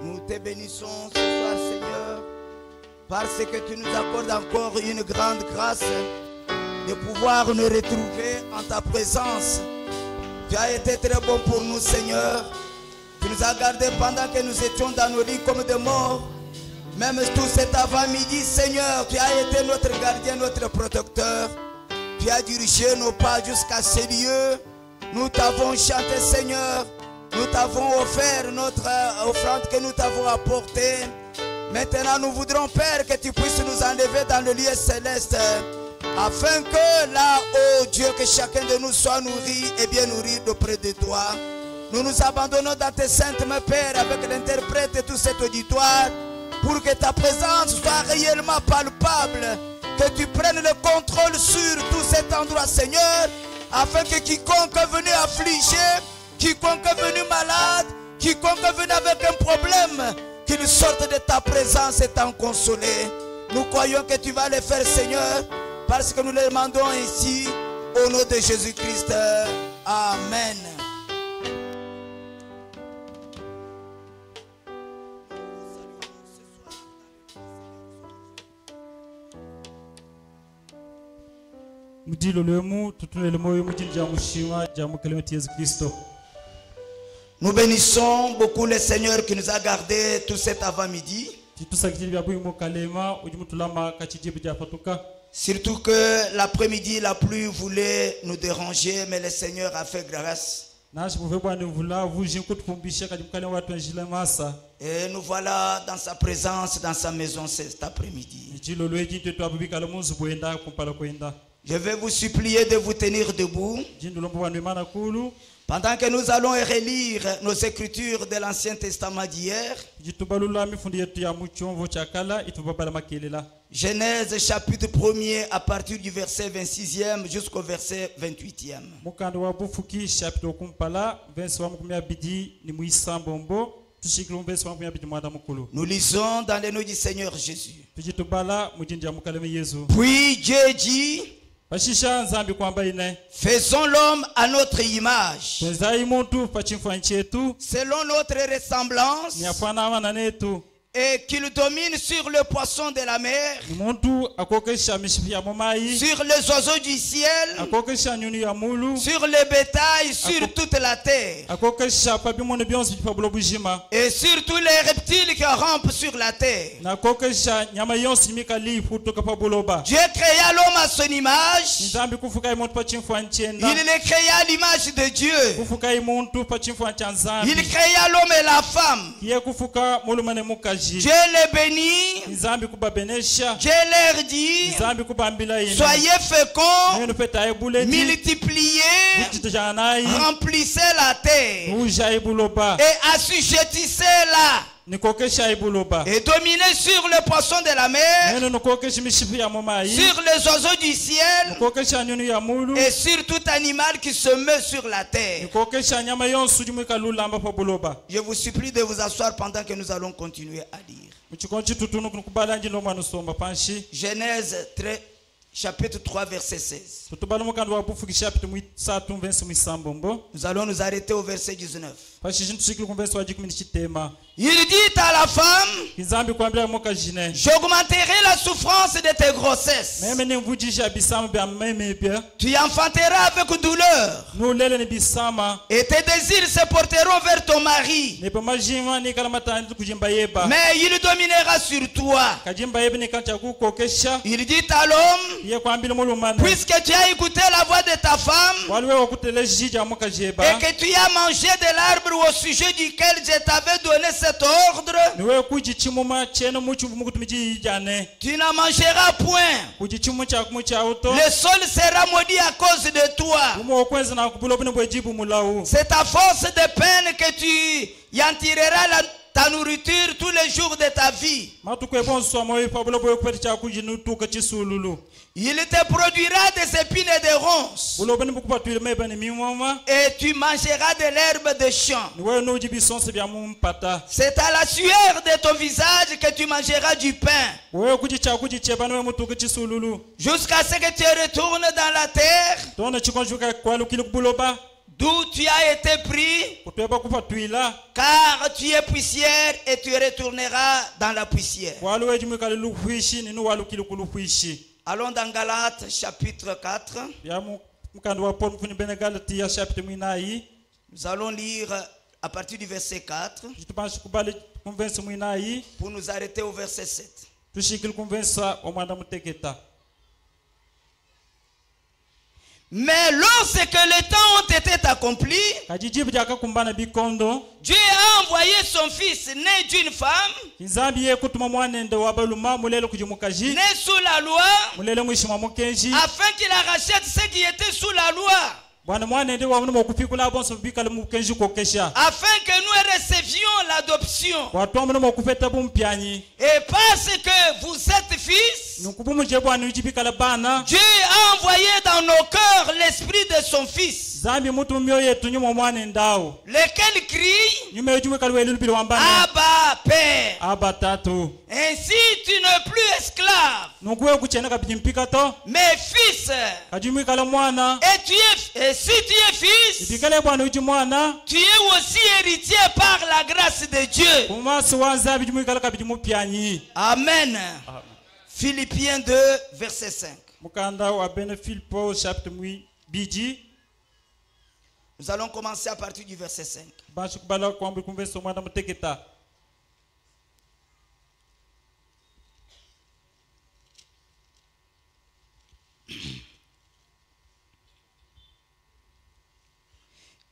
Nous te bénissons ce soir, Seigneur, parce que tu nous accordes encore une grande grâce de pouvoir nous retrouver en ta présence. Tu as été très bon pour nous, Seigneur. Tu nous as gardés pendant que nous étions dans nos lits comme des morts. Même tout cet avant-midi, Seigneur, tu as été notre gardien, notre protecteur. Tu as dirigé nos pas jusqu'à ces lieux. Nous t'avons chanté, Seigneur. Nous t'avons offert notre offrande que nous t'avons apportée. Maintenant, nous voudrons, Père, que tu puisses nous enlever dans le lieu céleste, afin que là, oh Dieu, que chacun de nous soit nourri et bien nourri auprès de toi. Nous nous abandonnons dans tes saintes mains, Père, avec l'interprète et tout cet auditoire, pour que ta présence soit réellement palpable, que tu prennes le contrôle sur tout cet endroit, Seigneur, afin que quiconque est venu affligé, quiconque est venu malade, quiconque est venu avec un problème, qu'il sorte de ta présence étant consolé. Nous croyons que tu vas le faire, Seigneur, parce que nous le demandons ici, au nom de Jésus-Christ. Amen. Nous bénissons beaucoup le Seigneur qui nous a gardés tout cet avant-midi. Surtout que l'après-midi, la pluie voulait nous déranger, mais le Seigneur a fait grâce. Et nous voilà dans sa présence, dans sa maison cet après-midi. Je vais vous supplier de vous tenir debout pendant que nous allons relire nos écritures de l'Ancien Testament d'hier. Genèse chapitre 1er à partir du verset 26e jusqu'au verset 28e. Nous lisons dans le nom du Seigneur Jésus. Puis Dieu dit: faisons l'homme à notre image, selon notre ressemblance, et qu'il domine sur le poisson de la mer, sur les oiseaux du ciel, sur le bétail, sur toute la terre, et sur tous les reptiles qui rampent sur la terre. Dieu créa l'homme à son image. Il le créa à l'image de Dieu. Il créa l'homme et la femme. Dieu les bénit. Dieu leur dit: soyez féconds, multipliez, remplissez la terre et assujettissez-la, et dominez sur le poisson de la mer, sur les oiseaux du ciel, et sur tout animal qui se meut sur la terre. Je vous supplie de vous asseoir pendant que nous allons continuer à lire. Genèse chapitre 3 verset 16. Nous allons nous arrêter au verset 19. Il dit à la femme: j'augmenterai la souffrance de tes grossesses. Tu enfanteras avec douleur, et tes désirs se porteront vers ton mari, mais il dominera sur toi. Il dit à l'homme: puisque tu as écouté la voix de ta femme, et que tu as mangé de l'arbre au sujet duquel je t'avais donné cet ordre, tu n'en mangeras point. Le sol sera maudit à cause de toi. C'est à force de peine que tu y en tireras ta nourriture tous les jours de ta vie. Il te produira des épines et des ronces, et tu mangeras de l'herbe des champs. C'est à la sueur de ton visage que tu mangeras du pain, jusqu'à ce que tu retournes dans la terre, d'où tu as été pris, car tu es poussière et tu retourneras dans la poussière. Allons dans Galates chapitre 4. Nous allons lire à partir du verset 4 pour nous arrêter au verset 7. Mais lorsque les temps ont été accomplis, Dieu a envoyé son fils né d'une femme, né sous la loi, afin qu'il rachète ceux qui étaient sous la loi, afin que nous recevions l'adoption. Et parce que vous êtes fils, Dieu a envoyé dans nos cœurs l'esprit de son fils, lequel crie Abba Père. Ainsi tu n'es plus esclave, mais fils. Et si tu es fils, tu es aussi héritier par la grâce de Dieu. Amen. Philippiens 2, verset 5. Nous allons commencer à partir du verset 5.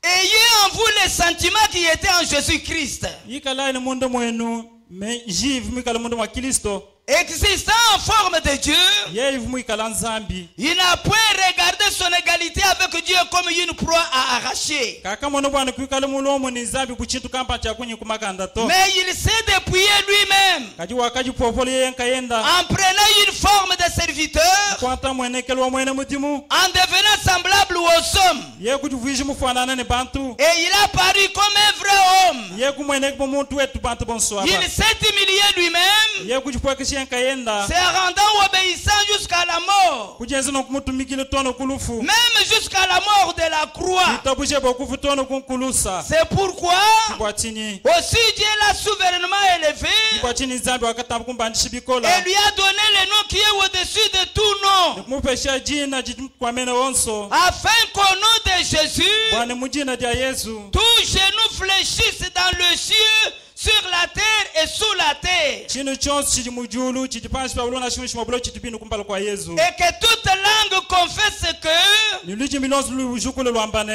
Ayez en vous les sentiments qui étaient en Jésus-Christ, existant en forme de Dieu. Il n'a point regardé son égalité avec Dieu comme une proie à arracher, mais il s'est dépouillé lui-même en prenant une forme de serviteur, en devenant semblable aux hommes, et il a paru comme un vrai homme. Il s'est humilié lui-même, se rendant obéissant jusqu'à la mort, même jusqu'à la mort de la croix. C'est pourquoi aussi Dieu l'a souverainement élevé et lui a donné le nom qui est au-dessus de tout nom, afin qu'au nom de Jésus, tout genou fléchisse dans le ciel, sur la terre et sous la terre, et que toute langue confesse que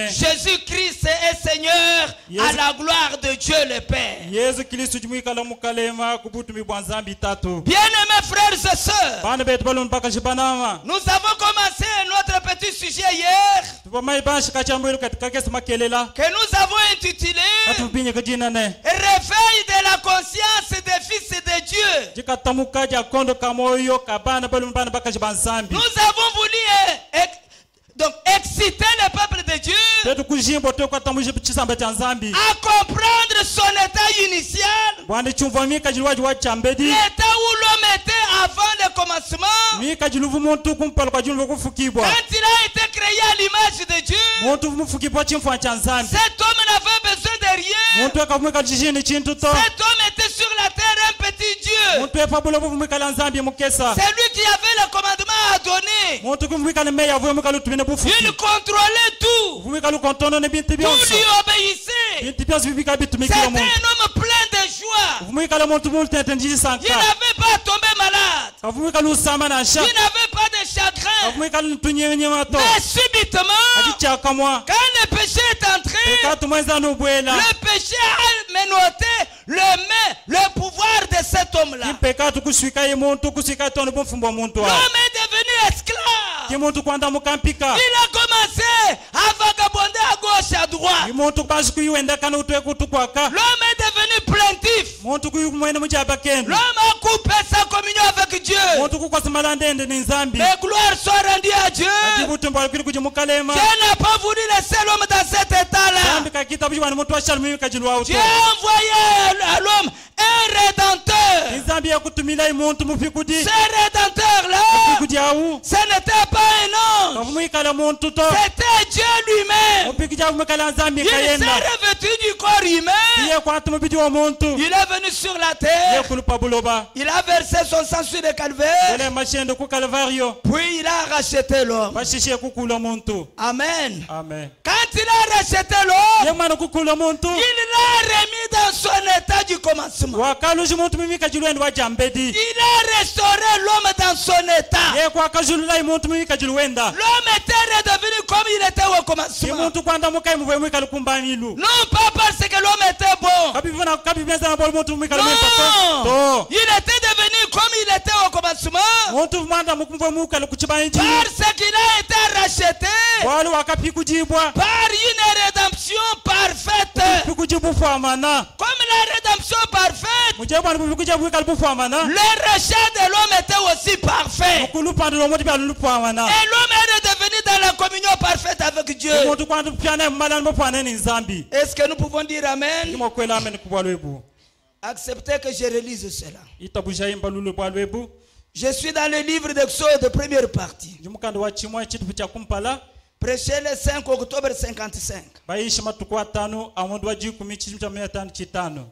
Jésus-Christ est Seigneur, à la gloire de Dieu le Père. Bien-aimés frères et sœurs, nous avons commencé notre petit sujet hier, que nous avons intitulé Réveil de la conscience des fils de Dieu. Nous avons voulu donc exciter le peuple de Dieu à comprendre son état initial, l'état où l'homme était avant le commencement, quand il a été créé à l'image de Dieu. Cet homme n'avait besoin de rien. Cet homme était sur la terre un petit Dieu. C'est lui qui avait le commandement à donner. Il contrôlait tout. Tout lui obéissait. C'était un homme plein de joie. Il n'avait pas tombé malade. Il n'avait pas de chagrin. Mais subitement, quand le péché est entré, le péché a menotté le pouvoir de cet homme-là. L'homme est devenu esclave. Il a commencé à vagabonder à gauche, à droite. L'homme est devenu plaintif. L'homme a coupé sa communion avec Dieu. Mais gloire soit rendue à Dieu. Dieu n'a pas voulu laisser l'homme dans cet état-là. Dieu a envoyé à l'homme un rédempteur. rédempteur-là, ce n'était pas un ange. C'était Dieu lui-même. Il s'est revêtu du corps humain. Il est venu sur la terre. Il a versé son sang sur le calvaire. Puis il a racheté l'homme. Amen. Quand il a racheté l'homme, il l'a remis dans son état du commencement. Il a restauré l'homme dans son état. L'homme était redevenu comme il était au commencement. Non pas parce que l'homme était bon. Non. Il était devenu comme il était au commencement. Parce qu'il a été racheté par une rédemption parfaite. Comme la rédemption parfaite, le rachat de l'homme était aussi parfait. Et l'homme est redevenu dans la communion parfaite avec Dieu. Est-ce que nous pouvons dire Amen? Acceptez que je relise cela. Je suis dans le livre d'Exode de première partie. Prêché le 5 octobre 55.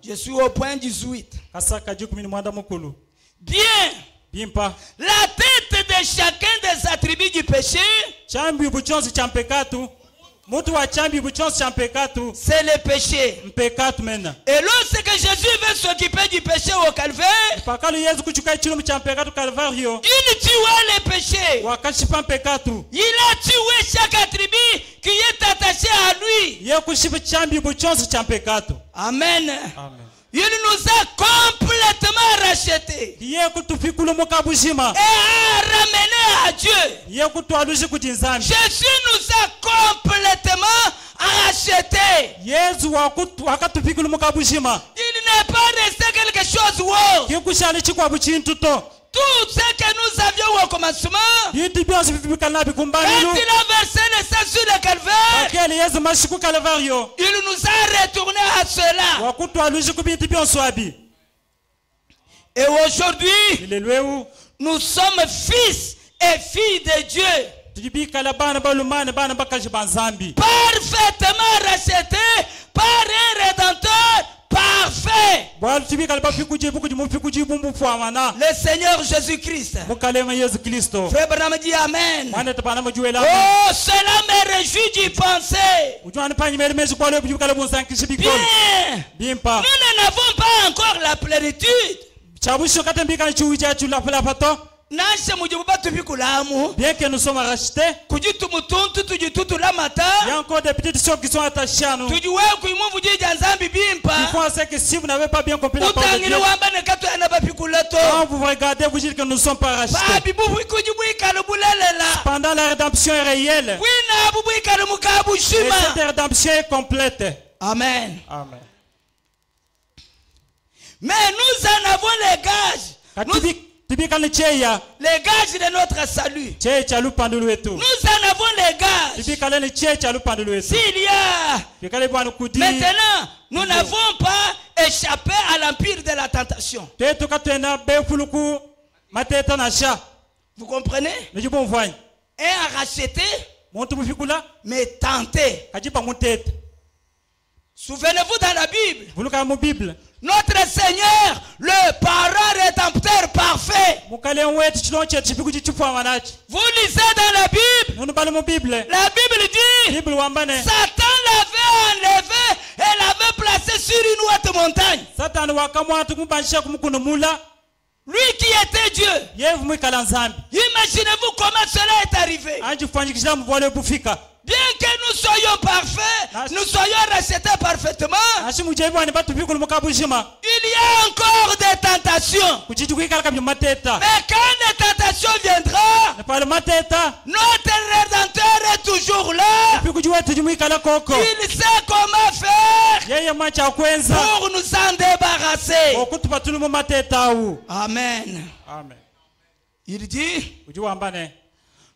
Je suis au point 18. Bien. La tête de chacun des attributs du péché, c'est le péché. Et lorsque Jésus veut s'occuper du péché au calvaire, il tua les péchés. Il a tué chaque attribut qui est attaché à lui. Amen. Il nous a complètement rachetés et a ramené à Dieu. Jésus nous a complètement rachetés. Il n'est pas resté quelque chose. Tout ce que nous avions au commencement, quand il a versé le sang sur le calvaire, il nous a retourné à cela. Et aujourd'hui, nous sommes fils et filles de Dieu. Parfaitement rachetés par un rédempteur parfait. Le Seigneur Jésus-Christ. Frère Branham dit Amen. Oh, cela me réjouit d'y penser. Bien. Nous n'avons pas encore la plénitude. Bien que nous sommes rachetés, il y a encore des petites choses qui sont attachées à nous. Il faut que si vous n'avez pas bien compris la parole de Dieu, quand vous regardez, vous dites que nous ne sommes pas rachetés. Pendant la rédemption est réelle. Et cette rédemption est complète. Amen. Mais nous en avons les gages. Les gages de notre salut. Nous en avons les gages. S'il y a maintenant, nous n'avons pas échappé à l'empire de la tentation. Vous comprenez? Et à racheter, mais tenter. Souvenez-vous dans la Bible. Notre Seigneur, le parent rédempteur parfait. Vous lisez dans la Bible. La Bible dit, Satan l'avait enlevé et l'avait placé sur une haute montagne. Lui qui était Dieu. Imaginez-vous comment cela est arrivé. Bien que nous soyons parfaits, nous soyons rachetés parfaitement, il y a encore des tentations. Mais quand les tentations viendront, notre Rédempteur est toujours là. Il sait comment faire pour nous en débarrasser. Amen. Il dit,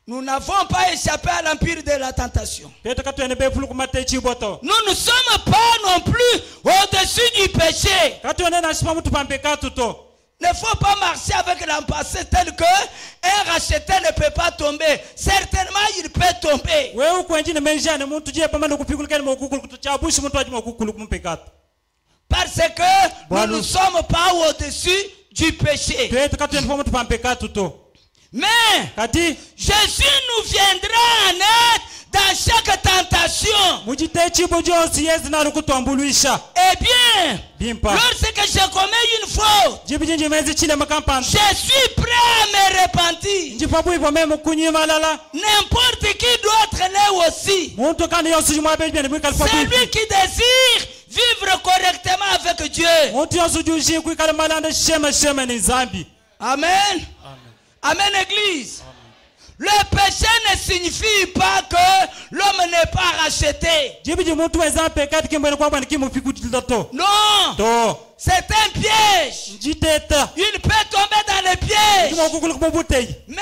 nous n'avons pas échappé à l'empire de la tentation. Nous ne sommes pas non plus au-dessus du péché. ne faut pas marcher avec l'empassé tel que un racheté ne peut pas tomber. Certainement, il peut tomber. Parce que nous ne sommes pas au-dessus du péché. Mais Jésus nous viendra en aide dans chaque tentation. Eh bien, lorsque je commets une faute, je suis prêt à me repentir. N'importe qui d'autre l'est aussi. Celui qui désire vivre correctement avec Dieu. Amen. Amen, Église. Le péché ne signifie pas que l'homme n'est pas racheté. Non. C'est un piège. Il peut tomber dans le piège. Mais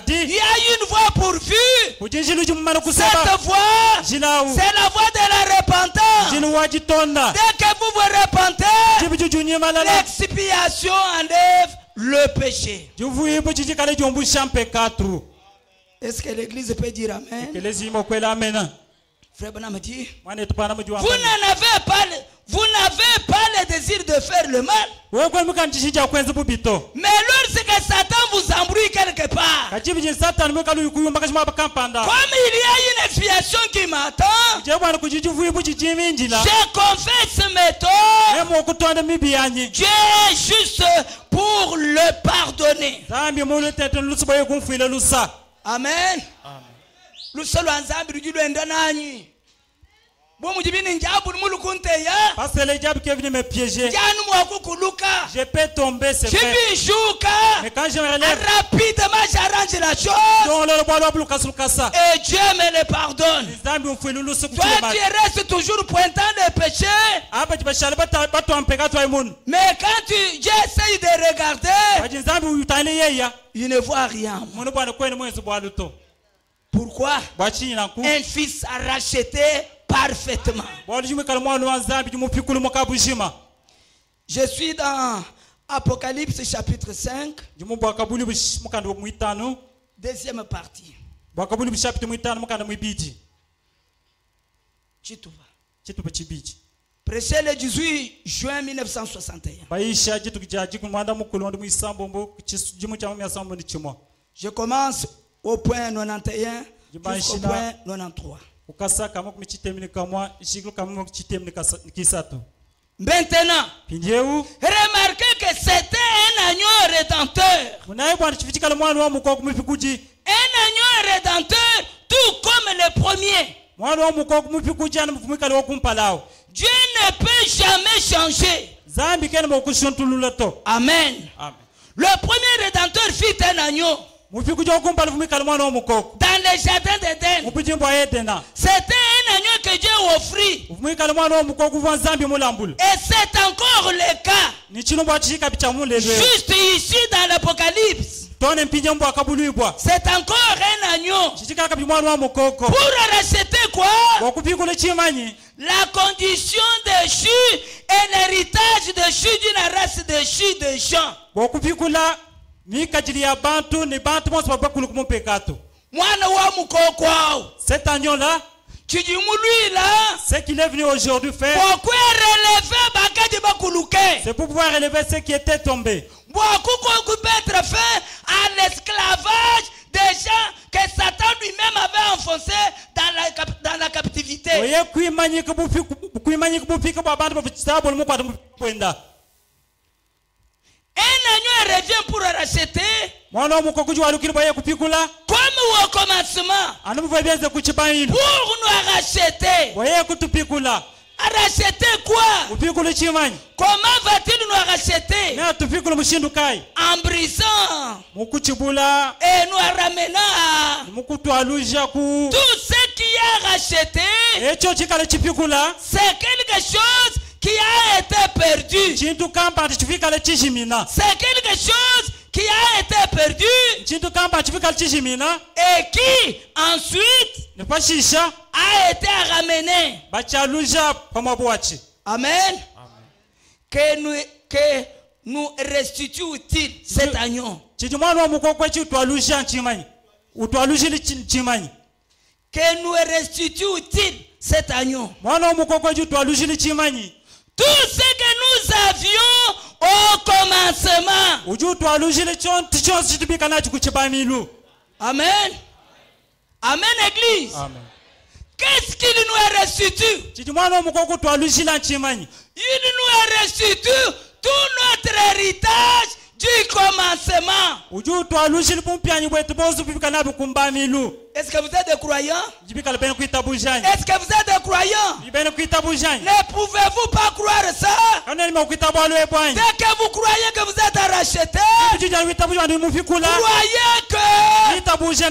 il y a une voie pourvue. Cette voie, c'est la voie de la repentance. Dès que vous vous repentez, l'expiation enlève le péché. Est-ce que l'église peut dire amen? Frère Branham dit, vous n'avez pas le désir de faire le mal. Mais lorsque Satan vous embrouille quelque part, comme il y a une expiation qui m'attend, je confesse mes torts. Dieu est juste pour le pardonner. Amen. Nous sommes ensemble. Parce que les diables qui est venu me piéger, je peux tomber, c'est vrai. Mais quand je me relève, rapidement j'arrange la chose. Et Dieu me le pardonne. Toi tu restes toujours pointant les péchés. Mais quand Dieu essaye de regarder, il ne voit rien. Pourquoi? Un fils a racheté parfaitement. Je suis dans Apocalypse chapitre 5, deuxième partie. Prêché le 18 juin 1961. Je commence au point 91 jusqu'au point 93. Maintenant, remarquez que c'était un agneau rédempteur. Un agneau rédempteur, tout comme le premier. Dieu ne peut jamais changer. Amen. Le premier rédempteur fit un agneau dans le jardin d'Éden. C'était un agneau que Dieu offrit. Et c'est encore le cas. Juste ici dans l'Apocalypse, c'est encore un agneau. Pour racheter quoi? La condition déchue et l'héritage déchu d'une race déchue de gens. Cet agneau-là, ce qu'il est venu aujourd'hui faire, c'est pour pouvoir relever ce qui était tombé. Peut être fait à l'esclavage des gens que Satan lui-même avait enfoncés dans la captivité. Un agneau revient pour racheter. Comme au commencement. Pour nous racheter. Racheter quoi? Comment va-t-il nous racheter? En brisant et nous ramenant tout ce qui est racheté. C'est quelque chose qui a été perdu. C'est quelque chose qui a été perdu et qui ensuite a été ramené. Amen. Que nous restitue-t-il cet agneau? Que nous restitue-t-il cet agneau? Tout ce que nous avions au commencement. Amen. Amen, Église. Amen. Qu'est-ce qu'il nous restitue? Il nous restitue tout notre héritage du commencement. Est-ce que vous êtes des croyants? Est-ce que vous êtes des croyants? Ne pouvez-vous pas croire ça? Dès que vous croyez que vous êtes rachetés, croyez que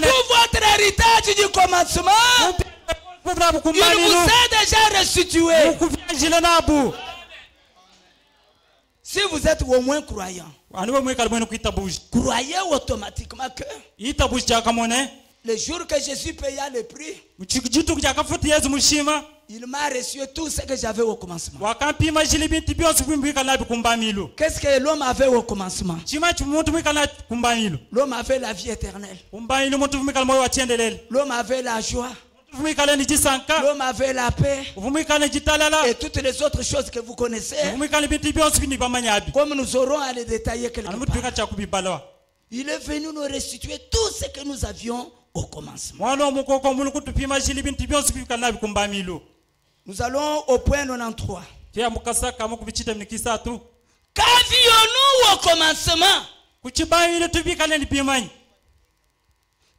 tout votre héritage du commencement, il vous est déjà restitué. Si vous êtes au moins croyant, croyez automatiquement que le jour que Jésus paya le prix, il m'a reçu tout ce que j'avais au commencement. Qu'est-ce que l'homme avait au commencement? L'homme avait la vie éternelle. L'homme avait la joie. L'homme avait la paix et toutes les autres choses que vous connaissez, comme nous aurons à les détailler quelque part. Il est venu nous restituer tout ce que nous avions au commencement. Nous allons au point 93. Qu'avions-nous au commencement?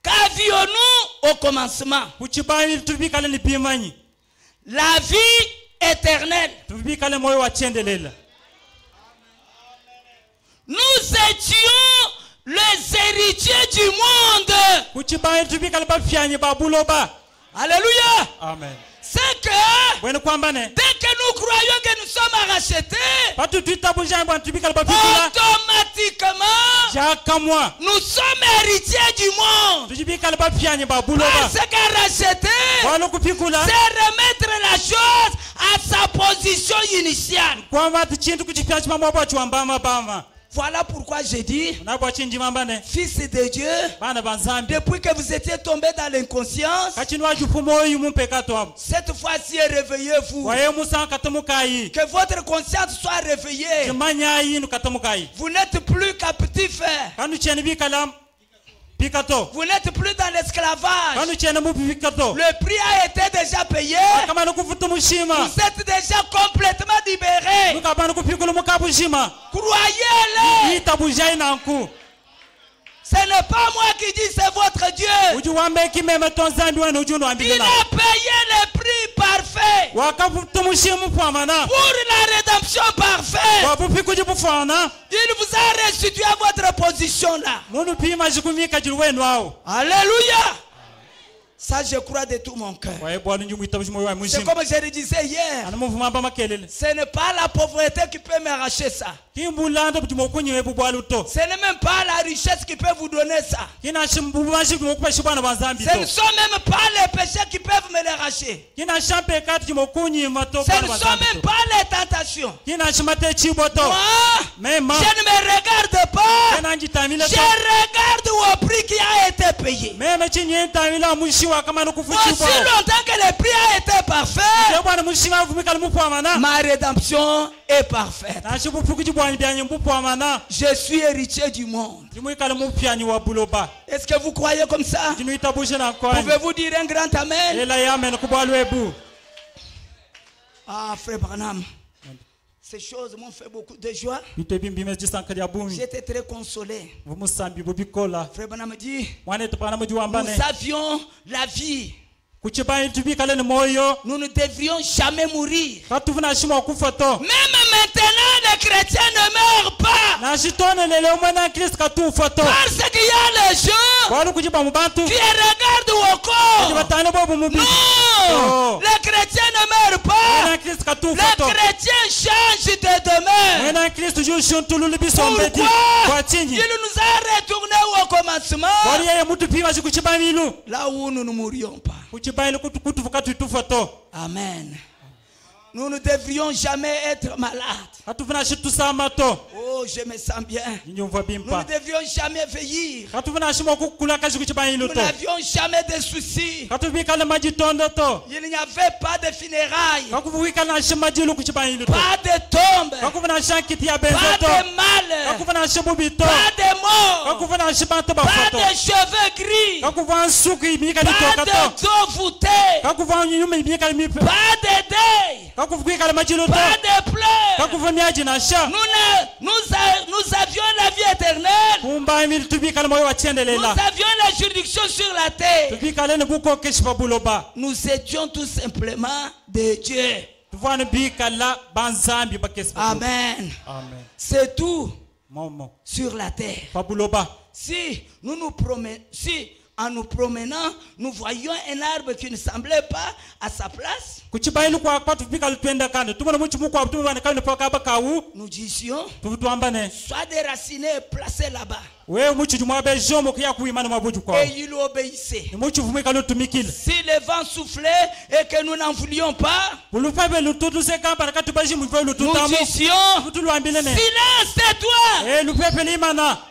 Qu'avions-nous au commencement? La vie éternelle. Nous étions les héritiers du monde. Alléluia. Amen. C'est que dès que nous croyons que nous sommes rachetés, automatiquement nous sommes héritiers du monde. Parce que racheter, c'est remettre la chose à sa position initiale. Voilà pourquoi j'ai dit, fils de Dieu, depuis que vous étiez tombé dans l'inconscience, cette fois-ci réveillez-vous. Que votre conscience soit réveillée. Vous n'êtes plus captif. Vous n'êtes plus dans l'esclavage. Le prix a été déjà payé. Vous êtes déjà complètement libérés. Croyez-le. Ce n'est pas moi qui dis, c'est votre Dieu. Il a payé le prix parfait pour la rédemption parfaite. Il vous a restitué à votre position là. Alléluia. Ça, je crois de tout mon cœur. C'est comme je le disais hier. Ce n'est pas la pauvreté qui peut m'arracher ça. Ce n'est même pas la richesse qui peut vous donner ça. Ce ne sont même pas les péchés qui peuvent me l'arracher. Ce ne sont même pas les tentations. Moi, je ne me regarde pas. Je regarde au prix qui a été payé. Aussi longtemps que le prix a été parfait, ma rédemption est parfaite. Je suis héritier du monde. Est-ce que vous croyez comme ça? Pouvez-vous dire un grand amen? Ah, frère Branham, ces choses m'ont fait beaucoup de joie. J'étais très consolé. Frère Branham dit, nous avions la vie. Nous ne devrions jamais mourir. Même maintenant, les chrétiens ne meurent pas. Parce qu'il y a les gens qui regardent au corps. Non, les chrétiens ne meurent pas. Les chrétiens changent de demeure. Pourquoi? Il nous a retournés au commencement, là où nous ne mourions pas. Amen. Nous ne devrions jamais être malades. Oh, je me sens bien. Nous ne devrions jamais veillir. Nous n'avions jamais de soucis. Il n'y avait pas de funérailles. Pas de tombes. Pas de mal. Pas de morts. Pas de cheveux gris. Pas de dos voûtés. Pas de deuil. Pas de pleurs. Nous avions la vie éternelle. Nous avions la juridiction sur la terre. Nous étions tout simplement de Dieu. Amen. C'est tout sur la terre. Si nous nous promenons, en nous promenant, nous voyions un arbre qui ne semblait pas à sa place. Nous disions, soit déraciné et placé là-bas. Et il obéissait. Si le vent soufflait et que nous n'en voulions pas, nous disions, silence, tais-toi.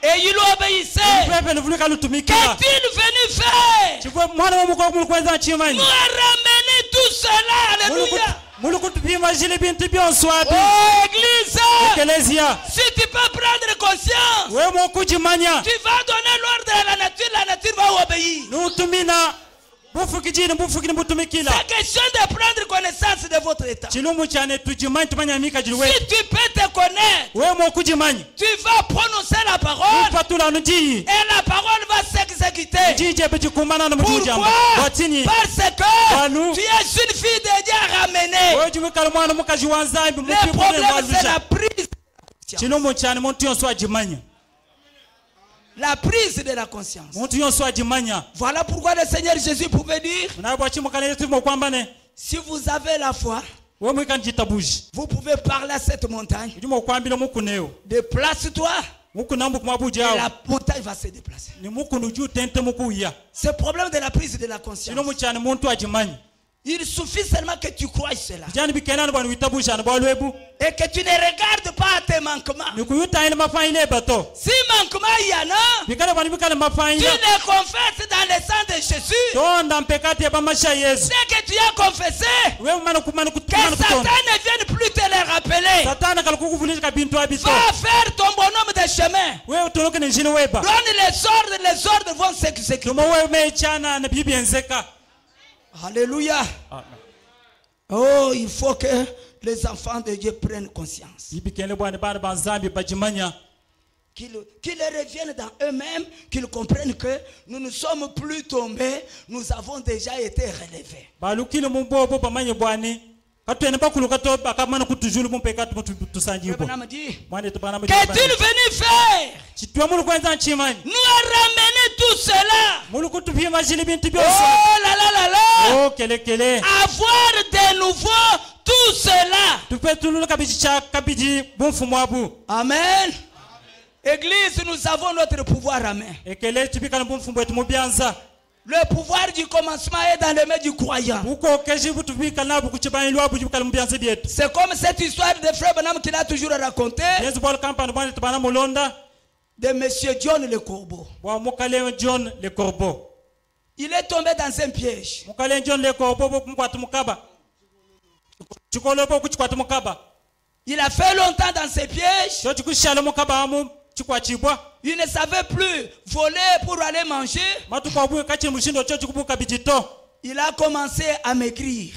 Et il obéissait. Qu'est-il venu faire? Nous a ramené tout cela. Alléluia. Oh Église, si tu peux prendre conscience, tu vas donner l'ordre à la nature va obéir. C'est question de prendre connaissance de votre état. Si tu peux te connaître, tu vas prononcer la parole et la parole va s'exécuter. Pourquoi? Parce que tu es une fille de Dieu ramenée. Le problème c'est la prise. La prise de la conscience. Voilà pourquoi le Seigneur Jésus pouvait dire, si vous avez la foi, vous pouvez parler à cette montagne, déplace-toi, et la montagne va se déplacer. C'est le problème de la prise de la conscience. Il suffit seulement que tu crois cela. Et que tu ne regardes pas tes manquements. Si manquement il y en a, tu les confesses dans le sang de Jésus. Dès que tu as confessé, que Satan ne vienne plus te les rappeler. Va faire ton bonhomme de chemin. Donne les ordres vont s'exécuter. Alléluia. Oh, il faut que les enfants de Dieu prennent conscience. Qu'ils reviennent dans eux-mêmes, qu'ils comprennent que nous ne sommes plus tombés, nous avons déjà été relevés. Qu'est-il venu faire? Nous a ramené tout cela. Oh là là là là. Avoir de nouveau tout cela. Amen. Église, nous avons notre pouvoir à main. Le pouvoir du commencement est dans les mains du croyant. C'est comme cette histoire de frère Branham qu'il a toujours raconté. De monsieur John le Corbeau. Il est tombé dans un piège. Il a fait longtemps dans ces pièges. Il ne savait plus voler pour aller manger. Il a commencé à maigrir.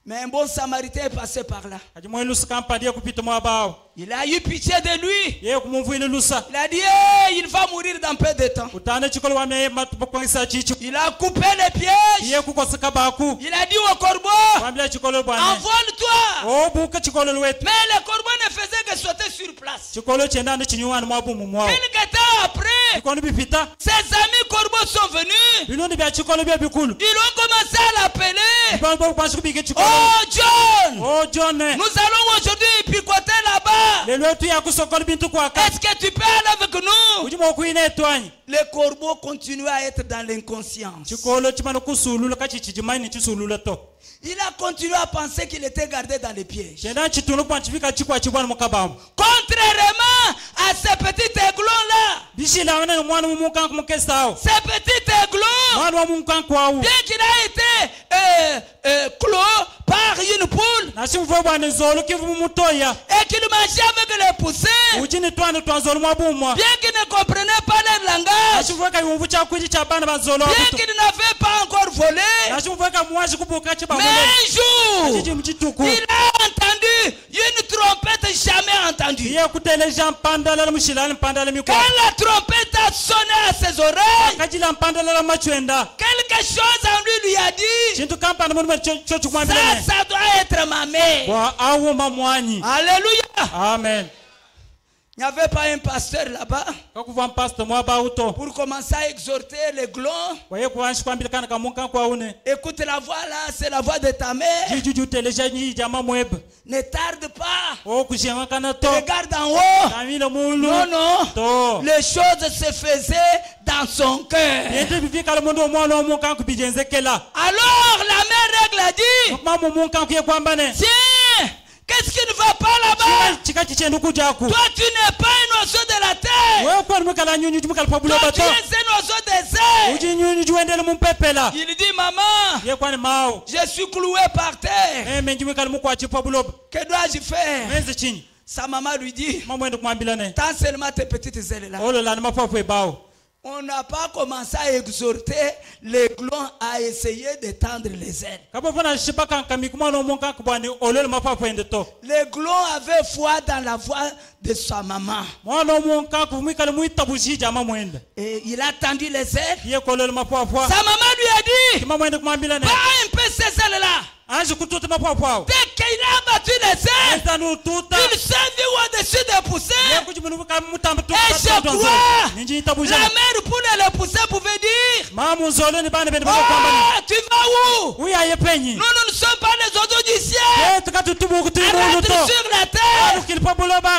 Mais un bon samaritain est passé par là. Il a eu pitié de lui. Il a dit, hey, il va mourir dans peu de temps. Il a coupé les pièges. Il a dit au corbeau, envole-toi. Mais le corbeau ne faisait que sauter sur place. Quelques temps après, ses amis corbeaux sont venus. Ils ont commencé à l'appeler. Oh John, nous allons aujourd'hui picoter là-bas. Est-ce que tu peux aller avec nous? Les corbeaux continuent à être dans l'inconscience. Il a continué à penser qu'il était gardé dans les pièges. Contrairement à ces petits aiglons-là. Ces petits aiglons, bien qu'il a été clos par une poule et qu'il mangeait avec les poussins, bien qu'il ne comprenait pas leur langage, bien qu'il n'avait pas encore volé, mais un jour, il a entendu une trompette jamais entendue. Quand la trompette a sonné à ses oreilles, quelque chose en lui a dit, ça doit être ma mère. Alléluia. Amen. Il n'y avait pas un pasteur là-bas pour commencer à exhorter les glons. Écoute la voix là, c'est la voix de ta mère. Ne tarde pas. Regarde en haut. Non, non. Les choses se faisaient dans son cœur. Alors la mère règle a dit, tiens, qu'est-ce qui ne va pas là-bas? Toi, tu n'es pas un oiseau de la terre. Toi, tu es un oiseau des airs. Il dit, maman, je suis cloué par terre. Que dois-je faire? Sa maman lui dit, tant seulement tes petites ailes là. On n'a pas commencé à exhorter les glons à essayer d'étendre les ailes. Les glons avaient foi dans la voix de sa maman. Et il a tendu les ailes. Sa maman lui a dit, pas un peu ces ailes-là. Dès qu'il a battu les ailes, il s'est vu au-dessus des poussins. Et je crois, la mère poule et les poussins pouvaient dire, oh, tu vas où? Nous ne sommes pas les oiseaux du ciel. Arrête sur la terre.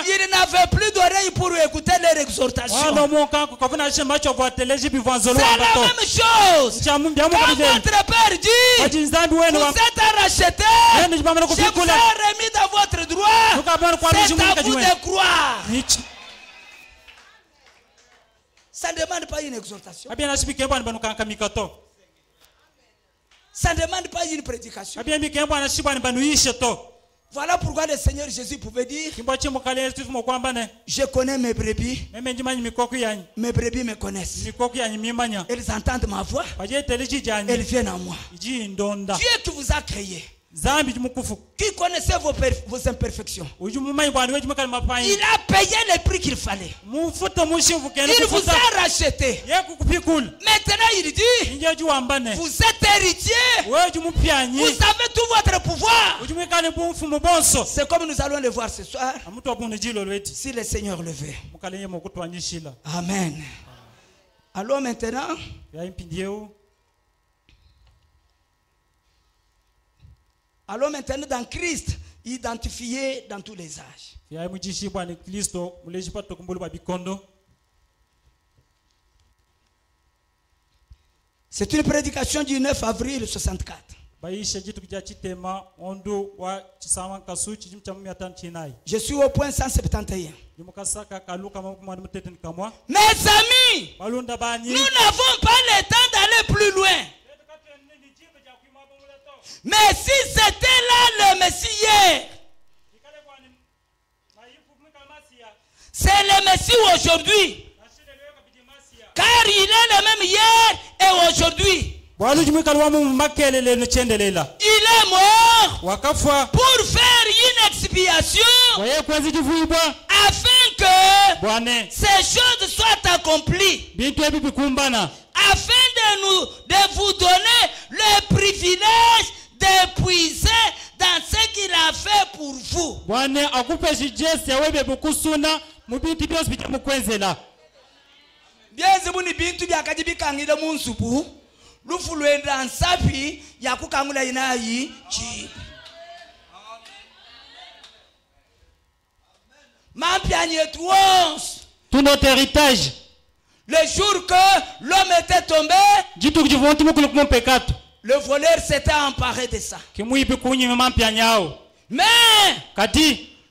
Il n'avait plus d'oreilles pour écouter leur exhortation. C'est la même chose. Quand votre père dit, vous êtes racheté, je vous ai remis dans votre droit, c'est à vous de croire. Ça ne demande pas une exhortation. Ça ne demande pas une prédication. Voilà pourquoi le Seigneur Jésus pouvait dire, je connais mes brebis, mes brebis me connaissent. Elles entendent ma voix, elles viennent à moi. Dieu qui vous a créé, qui connaissait vos imperfections, il a payé le prix qu'il fallait. Il vous a racheté. Maintenant il dit, vous êtes héritier, vous avez tout votre pouvoir. C'est comme nous allons le voir ce soir, si le Seigneur le veut. Amen. Alors maintenant, dans Christ, identifié dans tous les âges. C'est une prédication du 9 avril 64. Je suis au point 171. Mes amis, nous n'avons pas le temps d'aller plus loin. Mais si c'était là le Messie hier, c'est le Messie aujourd'hui. Car il est le même hier et aujourd'hui. Il est mort pour faire une expiation afin que ces choses soient accomplies. Afin de vous donner le privilège d'épuiser dans ce qu'il a fait pour vous. Bienze buni bintu byakajibikangile munsupu. Lufulwenda nsapi yakukangula inayi chibi. Tout notre héritage. Le jour que l'homme était tombé, le voleur s'était emparé de ça. Mais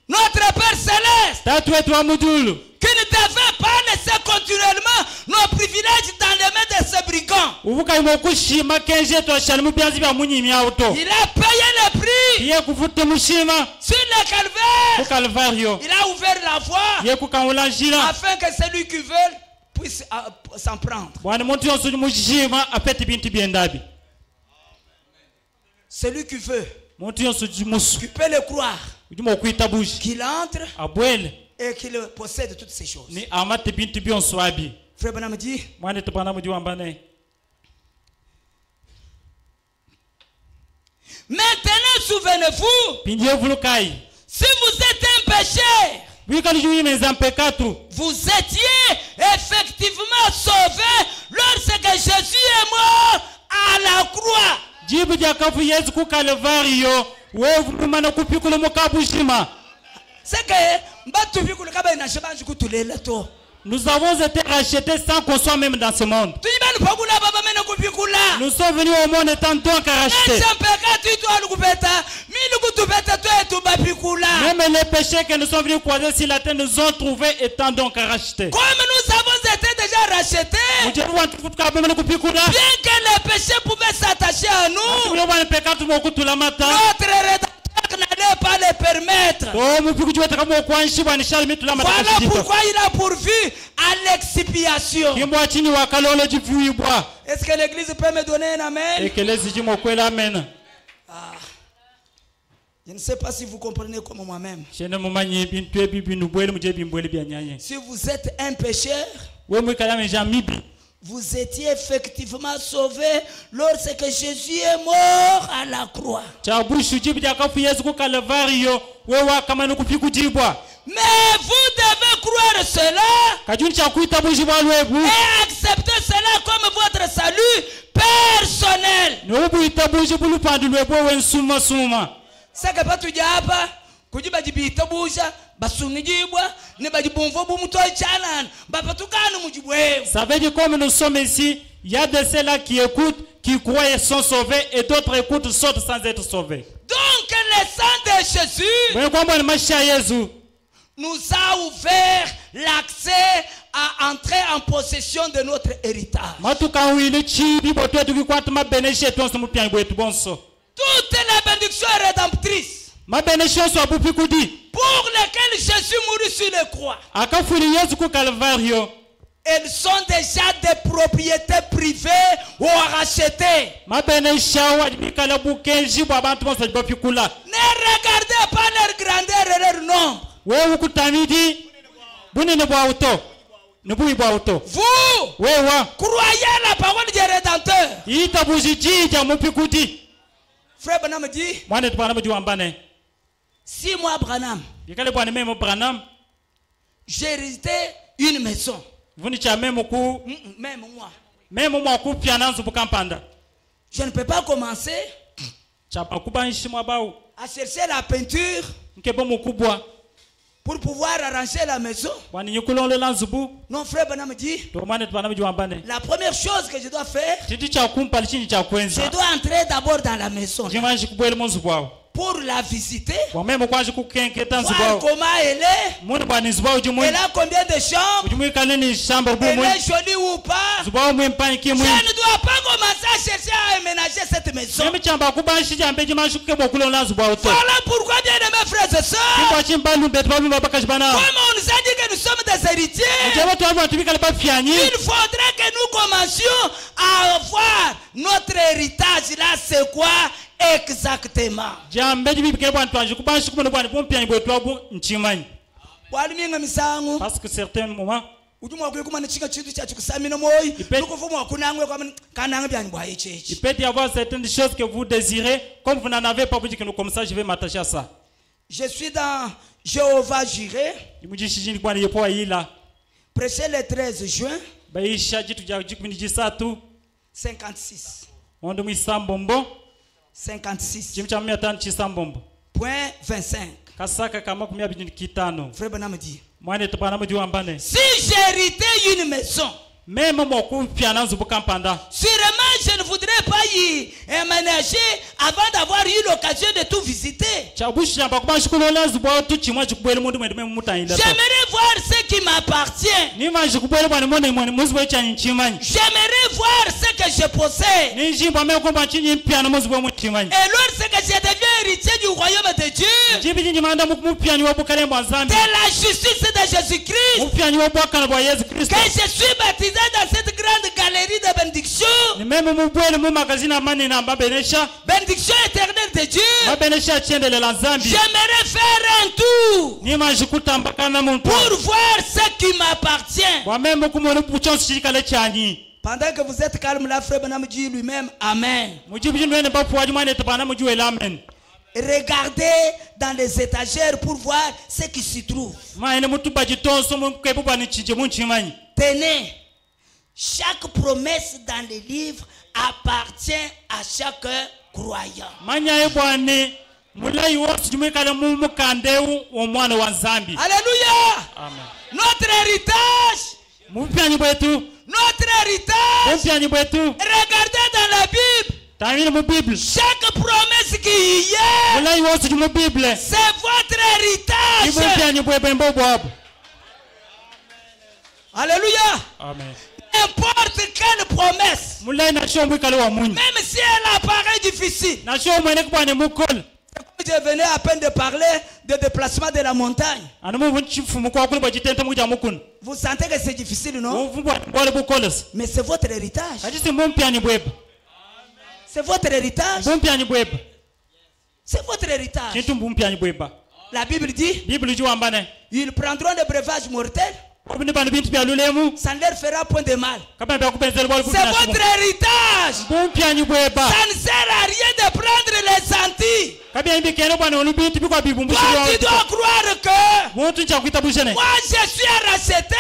notre Père Céleste, qui ne devait pas laisser continuellement nos privilèges dans les mains de ces brigands, il a payé le prix sur le calvaire. Il a ouvert la voie afin que celui qui veut puisse s'en prendre. Celui qui veut, qui peut le croire, qu'il entre et qu'il possède toutes ces choses. Frère Branham dit, maintenant souvenez-vous, si vous êtes un pécheur, vous étiez effectivement sauvés lorsque Jésus est mort à la croix. C'est que nous avons été rachetés sans qu'on soit même dans ce monde. Nous sommes venus au monde étant donc rachetés. Même les péchés que nous sommes venus croiser sur la terre nous ont trouvés étant donc rachetés. Comme nous avons été déjà rachetés, bien que les péchés pouvaient s'attacher à nous, notre rédempteur n'allait pas les permettre. Voilà pourquoi il a pourvu à l'expiation. Est-ce que l'église peut me donner un amen? Je ne sais pas si vous comprenez comme moi-même. Si vous êtes un pécheur, vous étiez effectivement sauvé lorsque Jésus est mort à la croix. Mais vous devez croire cela et accepter cela comme votre salut personnel. C'est que pas tout diable, kujiba jibita buja, basungijibwa, ne bajibonvo bumuto chanan, bapatukanu mujibwe. Ça veut dire comme nous sommes ici, il y a de ceux-là qui écoutent, qui croient et sont sauvés, et d'autres écoutent, sortent sans être sauvés. Donc le sang de Jésus nous a ouvert l'accès à entrer en possession de notre héritage. Toutes les bénédictions rédemptrices pour lesquelles Jésus mourut sur la croix, elles sont déjà des propriétés privées ou rachetées. Ne regardez pas leur grandeur et leur nombre. Vous croyez la parole du Rédempteur. Frère Branham dit, si moi Branham, j'ai hérité une maison, même moi, je ne peux pas commencer à chercher la peinture pour pouvoir arranger la maison. Non, frère Branham dit, la première chose que je dois faire, je dois entrer d'abord dans la maison pour la visiter, voir comment elle est, elle a combien de chambres, elle est jolie ou pas. Je ne dois pas commencer à chercher à aménager cette maison. Voilà pourquoi, bien aimés frères et sœurs, comme on nous a dit que nous sommes des héritiers, il faudrait que nous commencions à avoir notre héritage là. C'est quoi exactement? Parce que certains moments, il peut y avoir certaines choses que vous désirez, comme vous n'en avez pas, vous dites que comme ça je vais m'attacher à ça. Je suis dans Jéhovah Jireh, prêché le 13 juin baisha jitu ja 13 56 ondo mwisambombo 56 chimu cha 500 chisambombo point 25 kasaka kama 25 Frère Branham dit mwane topana mu juambane si j'héritais une maison même moku piana nzubu kampanda sûrement je ne voudrais pas y emménager avant d'avoir eu l'occasion de tout visiter. J'aimerais voir ce qui m'appartient. J'aimerais voir ce que je possède. Et lorsque je deviens héritier du royaume de Dieu, de la justice de Jésus-Christ, que je suis baptisé dans cette grande galerie de bénédiction, bénédiction éternelle de Dieu, j'aimerais faire un tour pour voir ce qui m'appartient. Pendant que vous êtes calme là, Frère Branham dit lui-même Amen. Regardez dans les étagères pour voir ce qui s'y trouve. Tenez, chaque promesse dans les livres appartient à chaque croyant. Alléluia. Amen. Notre héritage. Regardez dans la Bible. Chaque promesse qui y est, c'est votre héritage. Alléluia. Amen. N'importe quelle promesse, même si elle apparaît difficile. Je venais à peine de parler de déplacement de la montagne. Vous sentez que c'est difficile, non? Mais c'est votre héritage. C'est votre héritage. C'est votre héritage. La Bible dit, ils prendront des breuvages mortels. Ça ne leur fera point de mal. C'est votre héritage. Ça ne sert à rien de prendre les sentis. Toi, tu dois croire que moi, je suis racheté.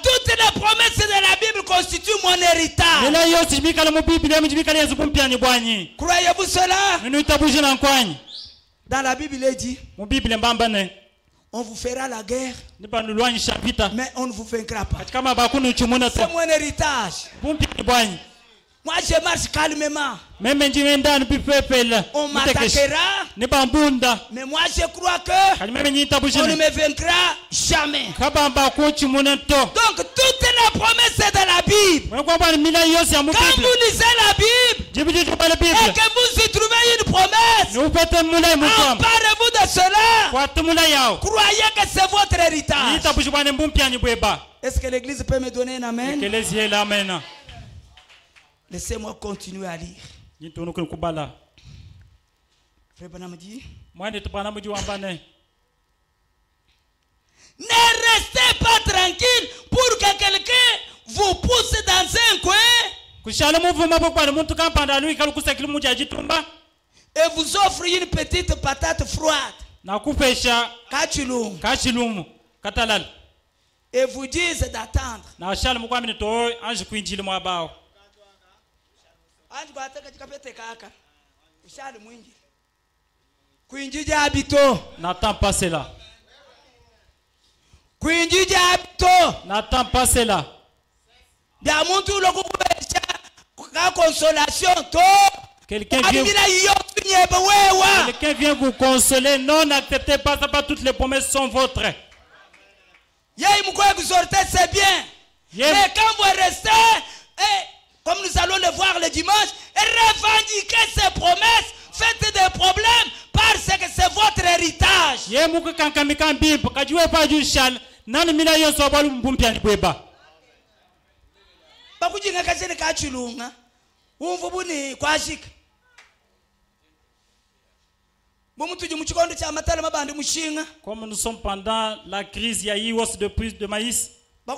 Toutes les promesses de la Bible constituent mon héritage. Croyez-vous cela? Dans la Bible, il est dit, on vous fera la guerre, mais on ne vous vaincra pas. C'est mon héritage. Moi, je marche calmement. On m'attaquera, mais moi, je crois que on ne me vaincra jamais. Donc, toutes les promesses de la Bible, quand vous lisez la Bible et que vous y trouvez une promesse, emparez-vous de cela. Croyez que c'est votre héritage. Est-ce que l'église peut me donner un amen? Laissez-moi continuer à lire. Frère Branham dit, ne restez pas tranquille pour que quelqu'un vous pousse dans un coin et vous offre une petite patate froide, kachilum, et vous disent d'attendre. N'attends pas cela. N'attends pas cela. Quelqu'un vient vous consoler. Non, n'acceptez pas ça, pas toutes les promesses sont vôtres. C'est bien. Mais quand vous restez, comme nous allons le voir le dimanche, revendiquez ces promesses, faites des problèmes parce que c'est votre héritage. Comme nous sommes pendant la crise, il y a eu aussi de plus de maïs. On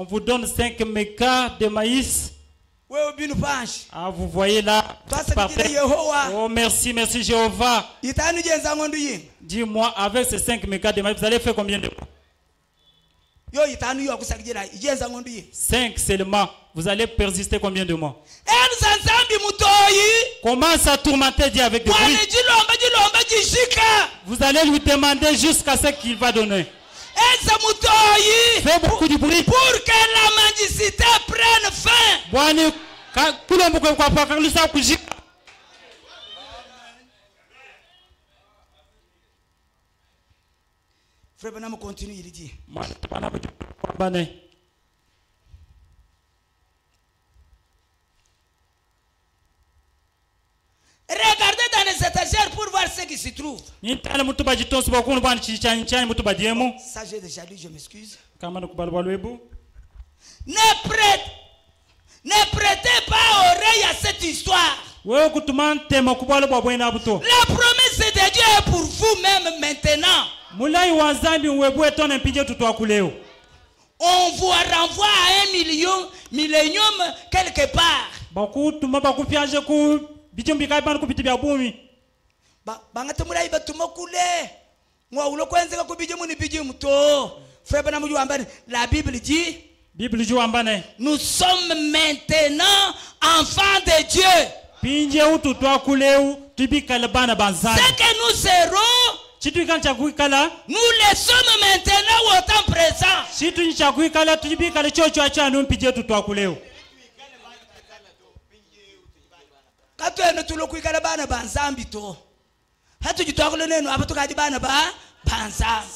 vous donne 5 mégas de maïs. Ah, vous voyez là. Oh, merci, merci Jéhovah. Dis-moi, avec ces 5 mégas de maïs, vous allez faire combien de mois? 5 seulement. Vous allez persister combien de mois? Commence à tourmenter Dieu avec des bruits. Vous allez lui demander jusqu'à ce qu'il va donner. Fais beaucoup de bruit pour que la mendicité prenne fin. Frère Branham continue, il dit. Regardez dans les étagères pour voir ce qui s'y trouve. Ça j'ai déjà lu, je m'excuse. Ne prêtez pas oreille à cette histoire. La promesse de Dieu est pour vous-même maintenant. On vous renvoie à un millénium quelque part. La Bible dit, nous sommes maintenant enfants de Dieu. Ce que nous serons, nous le sommes maintenant au temps présent.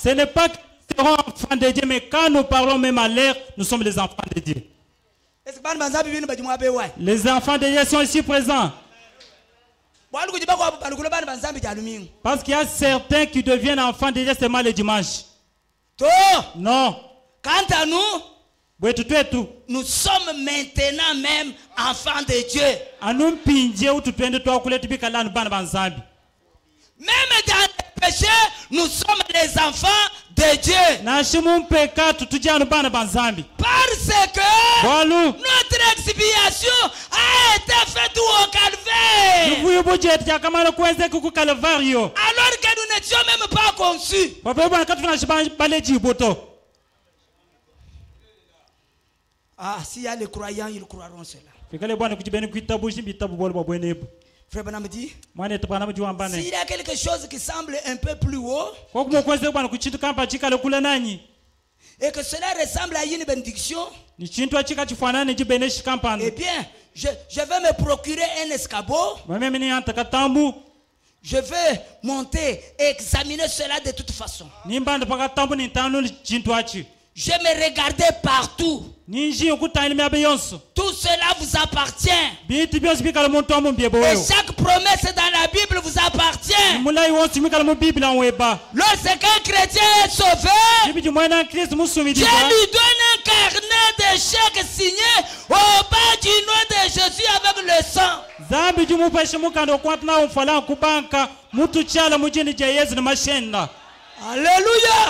Ce n'est pas que nous serons enfants de Dieu, mais quand nous parlons même à l'air, nous sommes les enfants de Dieu. Les enfants de Dieu sont ici présents. Parce qu'il y a certains qui deviennent enfants de Dieu seulement le dimanche. Non. Quant à nous, nous sommes maintenant même enfants de Dieu. Même dans les péchés, nous sommes les enfants de Dieu. Parce que notre expiation a été faite au calvaire. Alors que nous n'étions même pas conçus. Ah, s'il y a les croyants, ils croiront cela. Frère Branham dit, s'il y a quelque chose qui semble un peu plus haut, et que cela ressemble à une bénédiction, eh bien, je vais me procurer un escabeau. Je vais monter et examiner cela de toute façon. Je me regardais partout. Tout cela vous appartient. Et chaque promesse dans la Bible vous appartient. Lorsqu'un chrétien est sauvé, Dieu lui donne un carnet de chèques signé au bas du nom de Jésus avec le sang. Alléluia.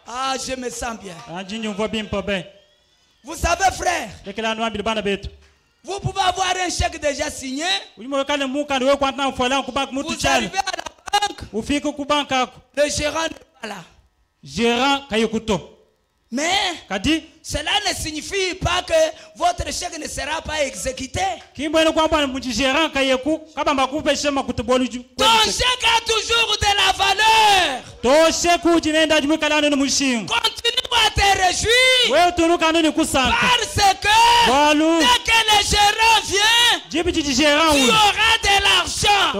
Ah, je me sens bien. Vous savez, frère, vous pouvez avoir un chèque déjà signé. Vous arrivez à la banque, le gérant n'est pas là. Mais cela ne signifie pas que votre chèque ne sera pas exécuté. Ton chèque a toujours de la valeur. Continue à te réjouir. Parce que dès que le gérant vient, tu auras de l'argent. Il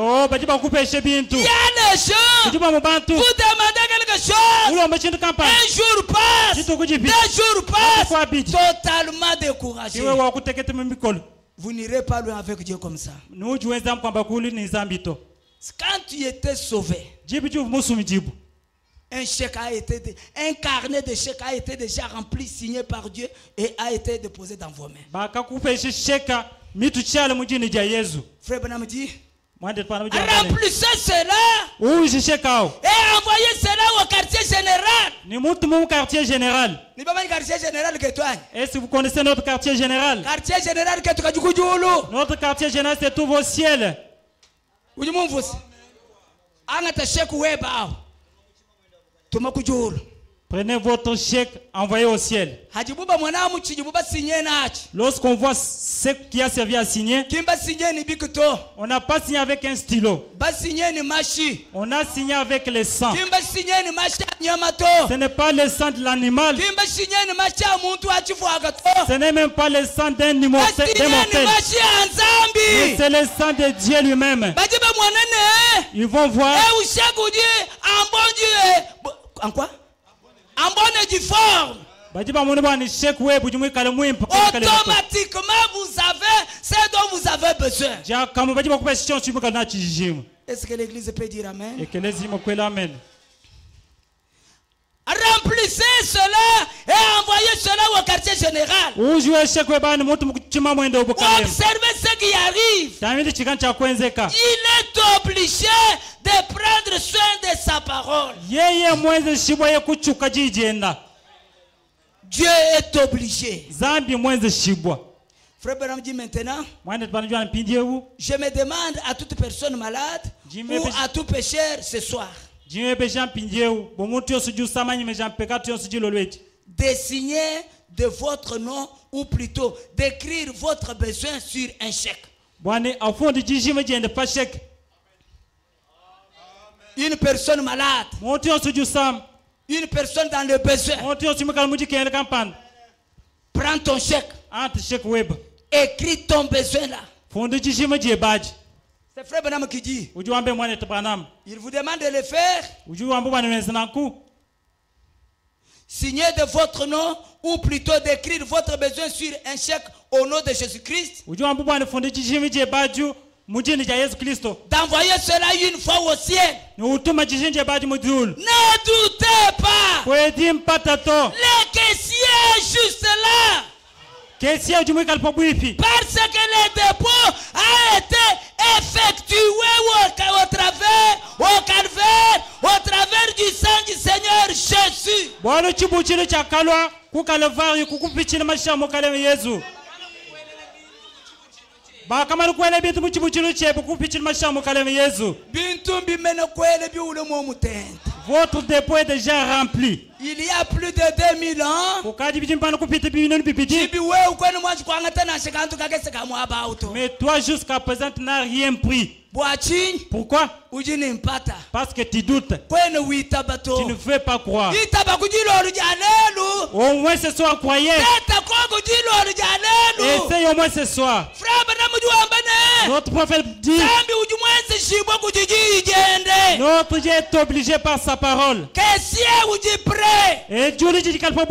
y a des gens, vous demandez quelque chose, un jour passe, 2 jours passent, totalement découragé. Vous n'irez pas loin avec Dieu comme ça. Quand tu étais sauvé, un carnet de chèques a été déjà rempli, signé par Dieu et a été déposé dans vos mains. Frère Branham dit, remplissez cela et envoyez cela au quartier général. Est-ce que vous connaissez notre quartier général? Notre quartier général, c'est tous vos ciels. Prenez votre chèque, envoyez au ciel. Lorsqu'on voit ce qui a servi à signer, on n'a pas signé avec un stylo. On a signé avec le sang. Ce n'est pas le sang de l'animal. Ce n'est même pas le sang d'un mortel. C'est le sang de Dieu lui-même. Ils vont voir. En quoi? En bonne du forme. Automatiquement vous avez ce dont vous avez besoin. Est-ce que l'église peut dire amen? Remplissez cela et envoyez cela au quartier général. Observez ce qui arrive. Il est obligé de prendre soin de sa parole. Dieu est obligé. Frère Branham dit maintenant, je me demande à toute personne malade ou à tout pécheur ce soir de signer de votre nom ou plutôt d'écrire votre besoin sur un chèque. Une personne malade, une personne dans le besoin, prends ton chèque, écris ton besoin là. C'est Frère Branham qui dit. Il vous demande de le faire. Signez de votre nom ou plutôt d'écrire votre besoin sur un chèque au nom de Jésus-Christ. D'envoyer cela une fois au ciel. Ne doutez pas. Les caissiers juste là. Parce que le dépôt a été effectué au travers du sang du Seigneur Jésus. Votre dépôt est déjà rempli. Il y a plus de 2000 ans. Mais toi jusqu'à présent tu n'as rien pris. Pourquoi? Parce que tu doutes. Tu ne veux pas croire. Au moins ce soir, croyez. Essaye au moins ce soir. Notre prophète dit, notre Dieu est obligé par sa parole. Et Dieu lui dit qu'il faut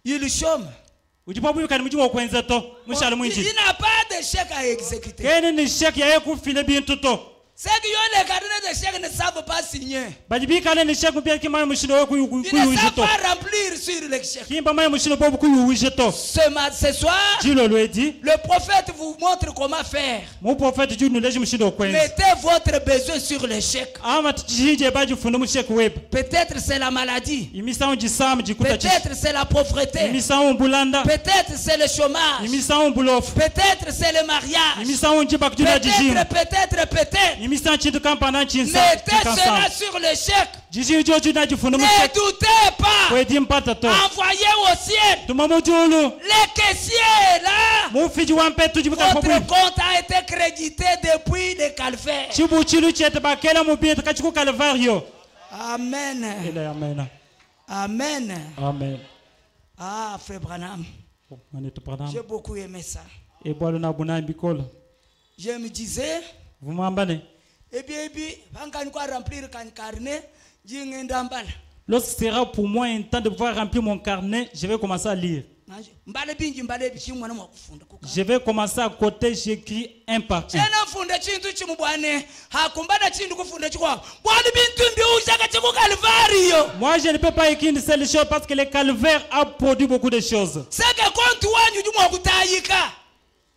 il chôme. Il n'a pas de chèque à exécuter. Ceux qui ont les carnets de chèques ne savent pas signer. Ils ne savent pas remplir sur les chèques. Ce soir, le prophète vous montre comment faire. Mettez votre besoin sur les chèques. Peut-être c'est la maladie. Peut-être c'est la pauvreté. Peut-être c'est le chômage. Peut-être c'est le mariage. Peut-être. Mettez cela sur le chèque. Ne doutez pas. Envoyez au ciel. Les caissiers là. Votre compte a été crédité depuis le calvaire. Amen. Amen. Amen. Ah, Frère Branham. J'ai beaucoup aimé ça. Je me disais. Vous m'emballez. Lorsque ce sera pour moi un temps de pouvoir remplir mon carnet, je vais commencer à lire. Je vais commencer à côté, j'écris un par un. Moi, je ne peux pas écrire une seule chose parce que le calvaire a produit beaucoup de choses.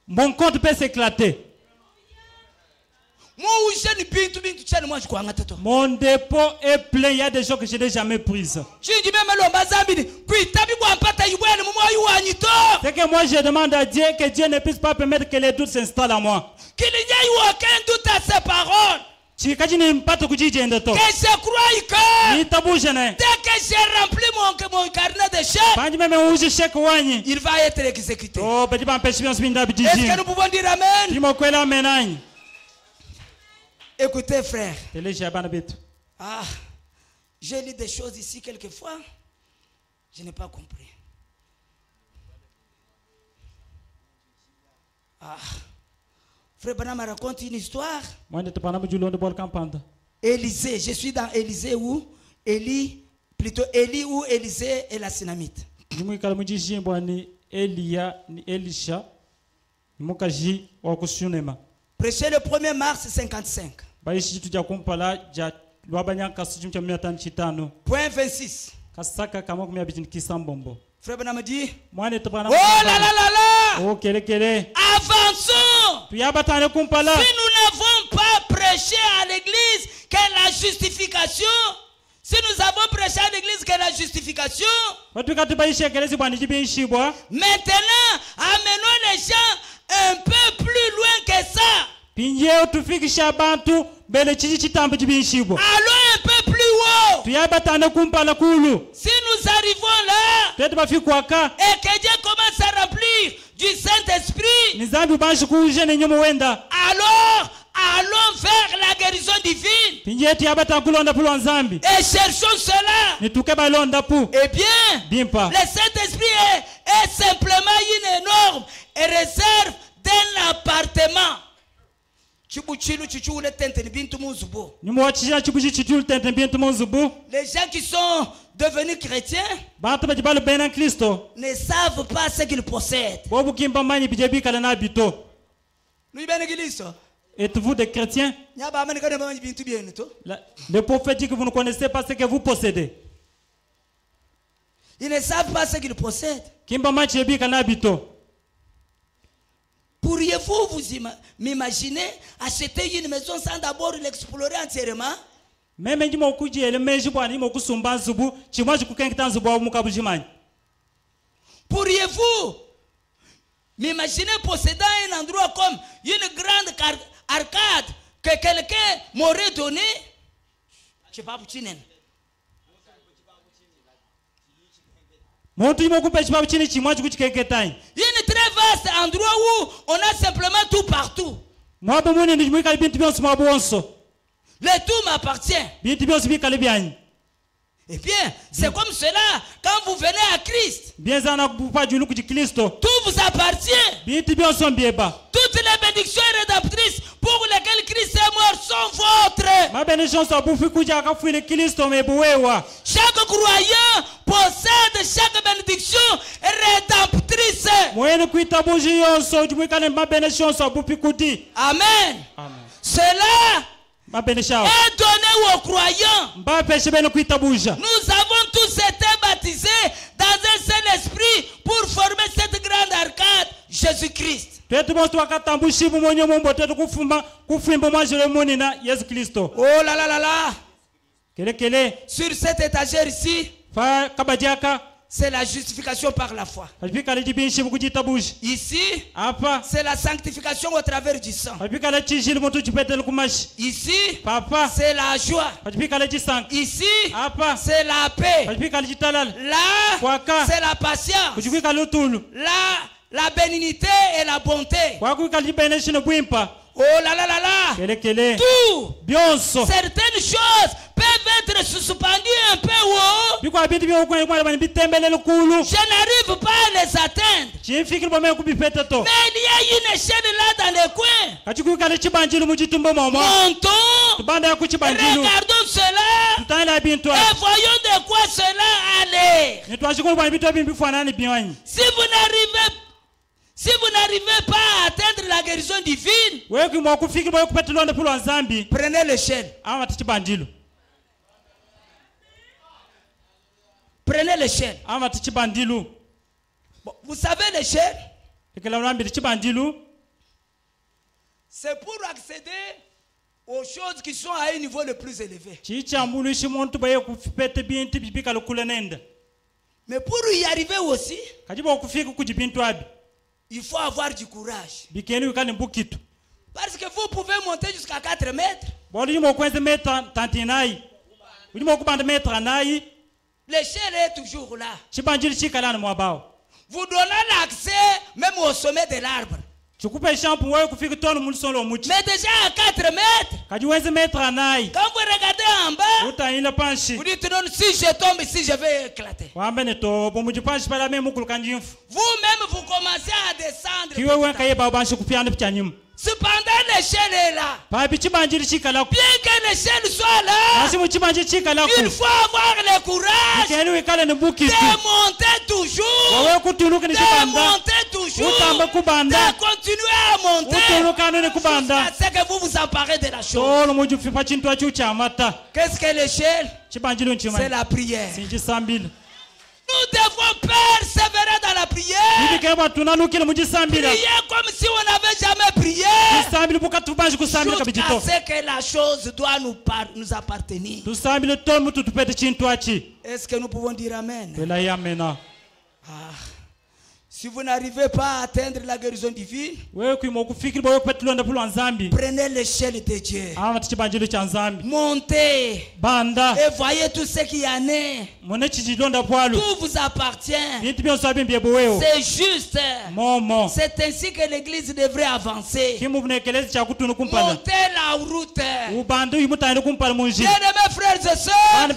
Mon compte peut s'éclater. Mon dépôt est plein, il y a des choses que je n'ai jamais prises. C'est que moi je demande à Dieu que Dieu ne puisse pas permettre que les doutes s'installent en moi. Qu'il n'y ait aucun doute à ses paroles. que je crois que dès que j'ai rempli mon carnet de chèques, il va être exécuté. Est-ce que nous pouvons dire Amen? Écoutez, frère. Ah, j'ai lu des choses ici quelquefois. Je n'ai pas compris. Ah. Frère Branham raconte une histoire. Élisée, je suis dans Élisée où Élie ou Élisée et la Sunamite. Prêché le 1er mars 55. Point 26. Frère Branham dit, oh là là là là, avançons. Si nous n'avons pas prêché à l'église que la justification, si nous avons prêché à l'église que la justification, maintenant amenons les gens un peu plus loin que ça. Allons un peu plus haut. Si nous arrivons là et que Dieu commence à remplir du Saint-Esprit, alors allons vers la guérison divine et cherchons cela. Eh bien, le Saint-Esprit est simplement une énorme réserve d'un appartement. Les gens qui sont devenus chrétiens ne savent pas ce qu'ils possèdent. Êtes-vous des chrétiens? Le prophète dit que vous ne connaissez pas ce que vous possédez. Ils ne savent pas ce qu'ils possèdent. Pourriez-vous m'imaginer acheter une maison sans d'abord l'explorer entièrement? Pourriez-vous m'imaginer possédant un endroit comme une grande arcade que quelqu'un m'aurait donné? Je sais pas pour qui. Un très vaste endroit où on a simplement tout partout. Le tout m'appartient. Eh bien, c'est comme cela quand vous venez à Christ. Tout vous appartient. Toutes les bénédictions rédemptrices pour lesquelles Christ est mort sont vôtres. Chaque croyant possède chaque bénédiction rédemptrice. Amen. Cela est donné aux croyants. Nous avons tous été baptisés dans un seul esprit pour former cette grande arcade, Jésus-Christ. Oh là là là là. Sur cette étagère ici, c'est la justification par la foi. Ici, c'est la sanctification au travers du sang. Ici, c'est la joie. Ici, c'est la paix. Là, c'est la patience. Là, la bénignité et la bonté. Oh là là là là. Tout. Certaines choses peuvent être suspendues un peu haut. Je n'arrive pas à les atteindre. Mais il y a une échelle là dans le coin. Montons. Regardons cela. Et voyons de quoi cela a l'air. Si vous n'arrivez pas à atteindre la guérison divine, prenez l'échelle. Prenez l'échelle. Bon, vous savez l'échelle? C'est pour accéder aux choses qui sont à un niveau le plus élevé. Mais pour y arriver aussi, il faut avoir du courage. Parce que vous pouvez monter jusqu'à 4 mètres. L'échelle est toujours là. Vous donnez l'accès même au sommet de l'arbre. Mais déjà à 4 mètres, quand vous regardez en bas, vous dites non, si je tombe ici, je vais éclater. Vous-même, vous commencez à descendre. Cependant, l'échelle est là. Bien que l'échelle soit là, il faut avoir le courage de monter toujours, de monter toujours, de continuer à monter jusqu'à ce que vous vous emparez de la chose. Qu'est-ce que l'échelle? C'est la prière. Nous devons persévérer dans la prière. Prier comme si on n'avait jamais prié. Jusqu'à ce que la chose doit nous appartenir. Est-ce que nous pouvons dire Amen? Si vous n'arrivez pas à atteindre la guérison divine, prenez l'échelle de Dieu. Montez et voyez tout ce qui en est. Tout vous appartient. C'est juste. C'est ainsi que l'Église devrait avancer. Montez la route. Bien-aimés frères et sœurs, le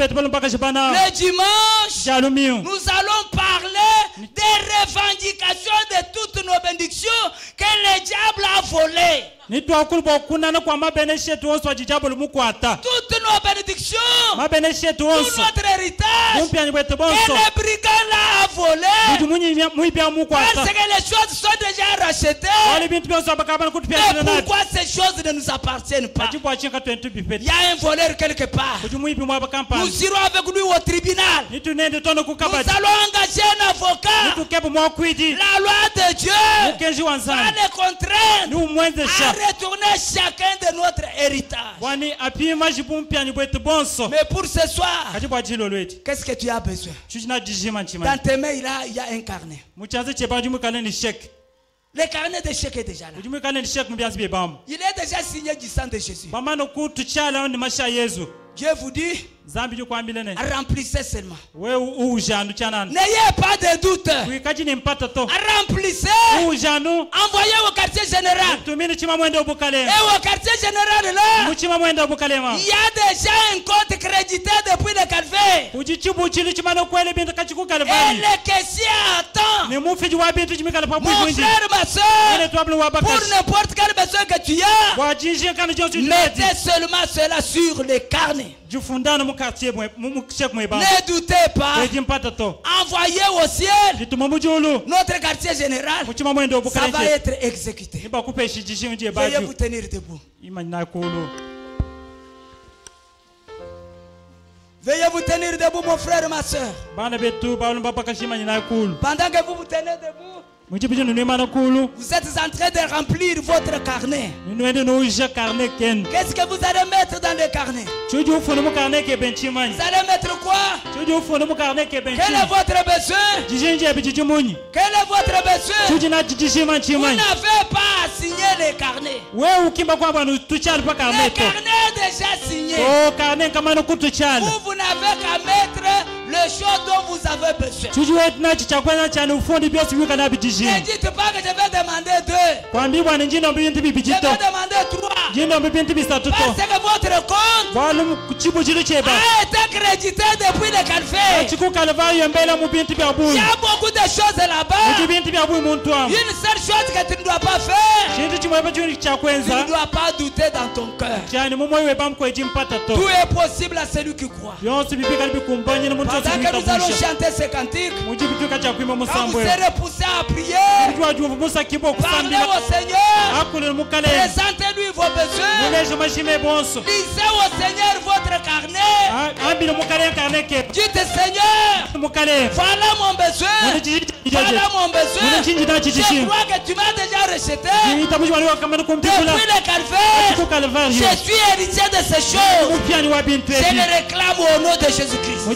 dimanche, nous allons parler des revendications de toutes nos bénédictions que le diable a volées. Toutes nos bénédictions, tout notre héritage que le brigand a volé, parce que les choses sont déjà rachetées. Mais pourquoi ces choses ne nous appartiennent pas? Il y a un voleur quelque part. Nous irons avec lui au tribunal. Nous allons engager un avocat. La loi de Dieu va les contraindre à retourner chacun de notre héritage. Mais pour ce soir, qu'est-ce que tu as besoin? Dans tes mains, il y a un carnet. Le carnet de chèque est déjà là. Il est déjà signé du sang de Jésus. Dieu vous dit, remplissez seulement. N'ayez pas de doute. Remplissez. Envoyez au quartier général. Et au quartier général là, il y a déjà un compte crédité depuis le calvaire. Et le caissier attend. Mon frère, ma soeur, pour n'importe quel besoin que tu as, mettez seulement cela sur le carnet. Ne doutez pas. Envoyez au ciel notre quartier général. Ça va être exécuté. Veuillez vous tenir debout. Veuillez vous tenir debout, mon frère et ma soeur. Pendant que vous vous tenez debout, vous êtes en train de remplir votre carnet. Qu'est-ce que vous allez mettre dans le carnet? Vous allez mettre quoi? Quel est votre besoin? Quel est votre besoin? Vous n'avez pas à signer le carnet. Le carnet est déjà signé. Vous n'avez qu'à mettre les choses dont vous avez besoin. Ne dites pas que je vais demander 2. Je vais demander 3. Parce que votre compte a été crédité depuis le calvaire. Il y a beaucoup de choses là-bas. Une seule chose que tu ne dois pas faire, tu ne dois pas douter dans ton cœur. Tout est possible à celui qui croit. Pendant que nous allons chanter ces cantiques, quand vous serez poussés à prier, parlez au Seigneur, présentez-lui vos besoins, lisez au Seigneur votre carnet, dites Seigneur, voilà mon besoin, voilà mon besoin, je crois que tu m'as déjà rejeté depuis le calvaire, je suis héritier de ces choses, je les réclame au nom de Jésus-Christ.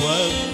What?